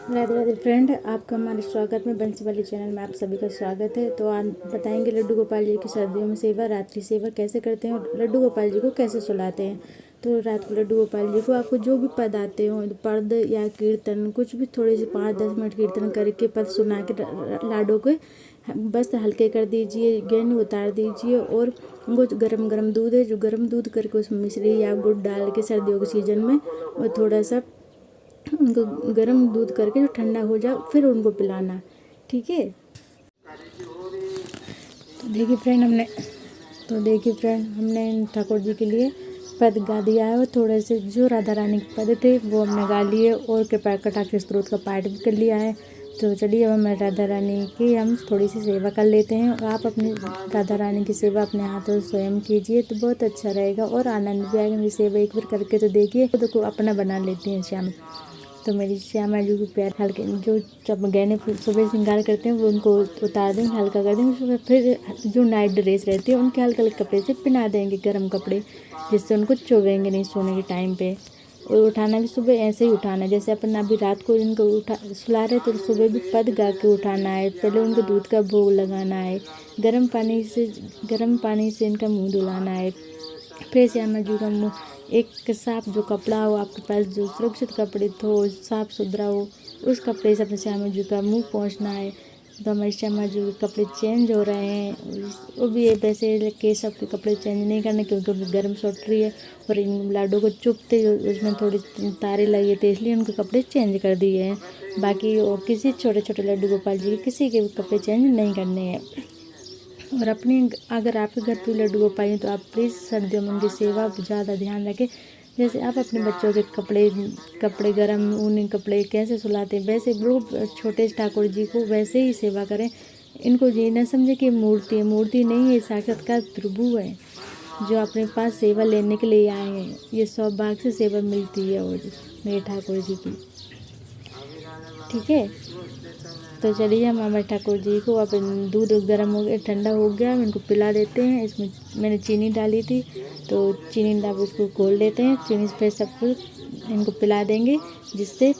Radhe Radhe friend, आपका हमारे स्वागत में बंसी वाली चैनल में आप सभी का स्वागत है। तो आज बताएंगे लड्डू गोपाल जी की सर्दियों में सेवा, रात्रि सेवा कैसे करते हैं और लड्डू गोपाल जी को कैसे सुलाते हैं। तो रात को लड्डू गोपाल जी को आपको जो भी पद आते हो, पद या कीर्तन, कुछ भी थोड़ी सी 5-10 मिनट कीर्तन करके पद सुना के लाडो के बस हल्के कर दीजिए, गेंद उतार दीजिए और उनको गरम गरम दूध है जो गरम दूध करके उसमें मिश्री या गुड़ डाल के सर्दियों के सीजन में और थोड़ा सा उनको गर्म दूध करके जो ठंडा हो जाए फिर उनको पिलाना, ठीक है। तो देखिए फ्रेंड हमने ठाकुर जी के लिए पद गा दिया है और थोड़े से जो राधा रानी के पद थे वो हमने गा लिए और कृपा कटाक्ष स्तोत्र का पाठ भी कर लिया है। तो चलिए अब हमारे राधा रानी की हम थोड़ी सी सेवा कर लेते हैं और आप अपनी राधा रानी की सेवा अपने हाथों से स्वयं कीजिए तो बहुत अच्छा रहेगा और आनंद भी आएगा। मेरी सेवा एक बार करके तो देखिए, खुद को अपना बना लेते हैं श्याम। तो मेरी श्यामा जी को प्यार हल्के जो जब गहने सुबह श्रृंगार करते हैं वो उनको उतार देंगे, हल्का कर देंगे। सुबह फिर जो नाइट ड्रेस रहती है उनके हल्के हल्के कपड़े से पहना देंगे, गर्म कपड़े, जिससे उनको चुभेंगे नहीं सोने के टाइम पे। और उठाना भी सुबह ऐसे ही उठाना है जैसे अपन अभी रात को इनको सुला रहे तो सुबह भी पद गा के उठाना है। पहले उनको दूध का भोग लगाना है, गर्म पानी से इनका मुँह धुलाना है। फिर श्यामा जी का मुँह एक साफ जो कपड़ा हो आपके पास, जो सुरक्षित कपड़े हो, साफ सुथरा हो, उस कपड़े से अपने श्यामा जी का मुँह पोंछना है। तो हमारे श्यामा जी के कपड़े चेंज हो रहे हैं, वो भी है वैसे केस सबके कपड़े चेंज नहीं करने क्योंकि उनकी गर्म सूट रही है और इन लाडो को चुभते उसमें थोड़ी तारे लगे थे इसलिए उनके कपड़े चेंज कर दिए हैं। बाकी और किसी छोटे छोटे लड्डू गोपाल जी के किसी के भी कपड़े चेंज नहीं करने हैं। और अपने अगर आपके घर पे लड्डू गोपाल हैं तो आप प्लीज़ सर्दियों में उनकी सेवा ज़्यादा ध्यान रखें। जैसे आप अपने बच्चों के कपड़े गर्म ऊनी कपड़े कैसे सुलाते हैं वैसे बिल्कुल छोटे ठाकुर जी को वैसे ही सेवा करें। इनको ये न समझे कि मूर्ति नहीं है, साक्षात्कार प्रभु है जो अपने पास सेवा लेने के लिए आए हैं। ये सौभाग्य से सेवा मिलती है और मेरे ठाकुर जी की, ठीक है। तो चलिए हम हमारे ठाकुर जी को अब दूध गर्म हो गया, ठंडा हो गया, हम इनको पिला देते हैं। इसमें मैंने चीनी डाली थी तो चीनी डाल उसको घोल देते हैं, चीनी पे सब कुछ इनको पिला देंगे जिससे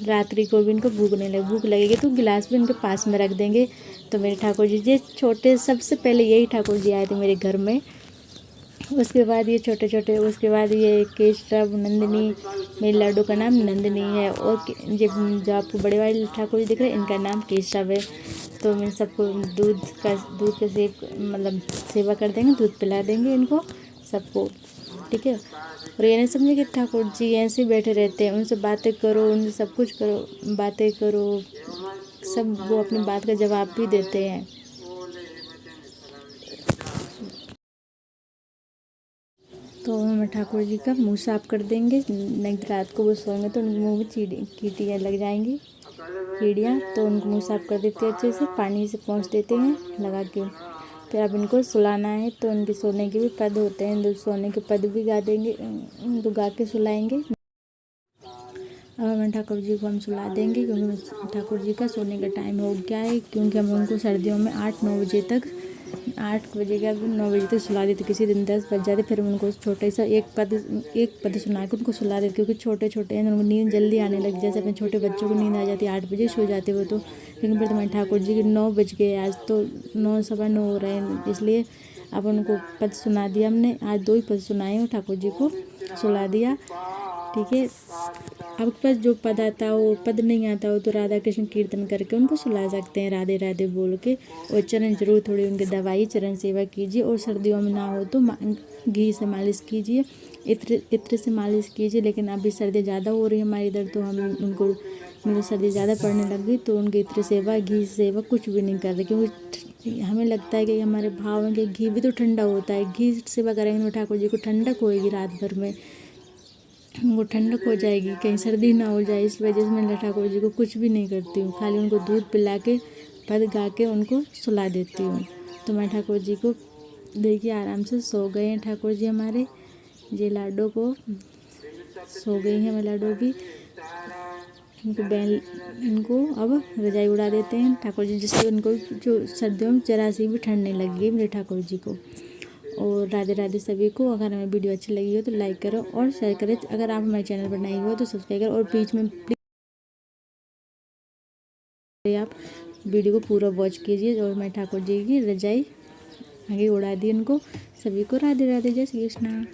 रात्रि को भी इनको भूख लगेगी तो गिलास भी इनके पास में रख देंगे। तो मेरे ठाकुर जी ये छोटे सबसे पहले यही ठाकुर जी आए थे मेरे घर में, उसके बाद ये छोटे छोटे, उसके बाद ये केशव, नंदिनी, मेरे लाडो का नाम नंदिनी है और ये जो आपको बड़े वाले ठाकुर जी दिख रहे हैं इनका नाम केशव है। तो मैं सबको दूध का सेवा कर देंगे, दूध पिला देंगे इनको सबको, ठीक है। और ये नहीं समझे कि ठाकुर जी ऐसे बैठे रहते हैं, उनसे बातें करो, उनसे सब कुछ करो, बातें करो, सब वो अपनी बात का जवाब भी देते हैं। तो हम ठाकुर जी का मुंह साफ कर देंगे, नहीं तो रात को वो सोएंगे तो उनके मुंह में चीटियाँ लग जाएंगी, कीड़ियाँ। तो उनको मुंह साफ कर देते हैं, अच्छे से पानी से पोंछ देते हैं लगा के। फिर अब इनको सुलाना है तो उनके सोने के भी पद होते हैं, तो सोने के पद भी गा देंगे, उनको गा के सुलाएंगे। अब हमें ठाकुर जी को हम सुला देंगे क्योंकि ठाकुर जी का सोने का टाइम हो गया है। क्योंकि हम उनको सर्दियों में 8-9 बजे तक 8 बजे का 9 बजे तक सुला देते, किसी दिन 10 बज जाते, फिर उनको छोटे सा एक पद सुना के उनको सुला देते क्योंकि छोटे छोटे हैं, उनको नींद जल्दी आने लग, जैसे अपने छोटे बच्चों को नींद आ जाती है 8 बजे सो जाते वो तो। लेकिन फिर तुम्हारे ठाकुर जी के 9 बज गए, आज तो 9 सवा 9 हो रहे हैं, इसलिए अब उनको पद सुना दिया हमने। आज 2 ही पद सुनाए और ठाकुर जी को सुला दिया, ठीक है। आपके पास जो पद आता हो, पद नहीं आता हो तो राधा कृष्ण कीर्तन करके उनको सुला सकते हैं, राधे राधे बोल के। और चरण जरूर थोड़ी उनके दवाई चरण सेवा कीजिए और सर्दियों में ना हो तो घी से मालिश कीजिए, इत्र से मालिश कीजिए। लेकिन अभी सर्दी ज़्यादा हो रही है हमारे इधर तो हम उनको मतलब सर्दी ज़्यादा पड़ने लग गई तो उनकी इत्र सेवा, घी सेवा कुछ भी नहीं कर रहे क्योंकि हमें लगता है कि हमारे भाव में कि घी भी तो ठंडा होता है, घी सेवा करेंगे तो ठाकुर जी को ठंडक होएगी, रात भर में वो ठंडक हो जाएगी, कहीं सर्दी ना हो जाए। इस वजह से मैं ठाकुर जी को कुछ भी नहीं करती हूँ, खाली उनको दूध पिला के पद गा के उनको सुला देती हूँ। तो मैं ठाकुर जी को देखिए आराम से सो गए हैं ठाकुर जी हमारे, ये लाडो को सो गई हैं, मैं लाडो भी इनको अब रजाई उड़ा देते हैं ठाकुर जी, जिससे उनको जो सर्दियों में जरा सी भी ठंड नहीं लगेगी मेरे ठाकुर जी को। और राधे राधे सभी को। अगर हमें वीडियो अच्छी लगी हो तो लाइक करो और शेयर करें। अगर आप हमारे चैनल पर नए हो तो सब्सक्राइब करो और बीच में आप वीडियो को पूरा वॉच कीजिए और मैं ठाकुर जी की रजाई आगे उड़ा दी उनको। सभी को राधे राधे, जय श्री कृष्णा।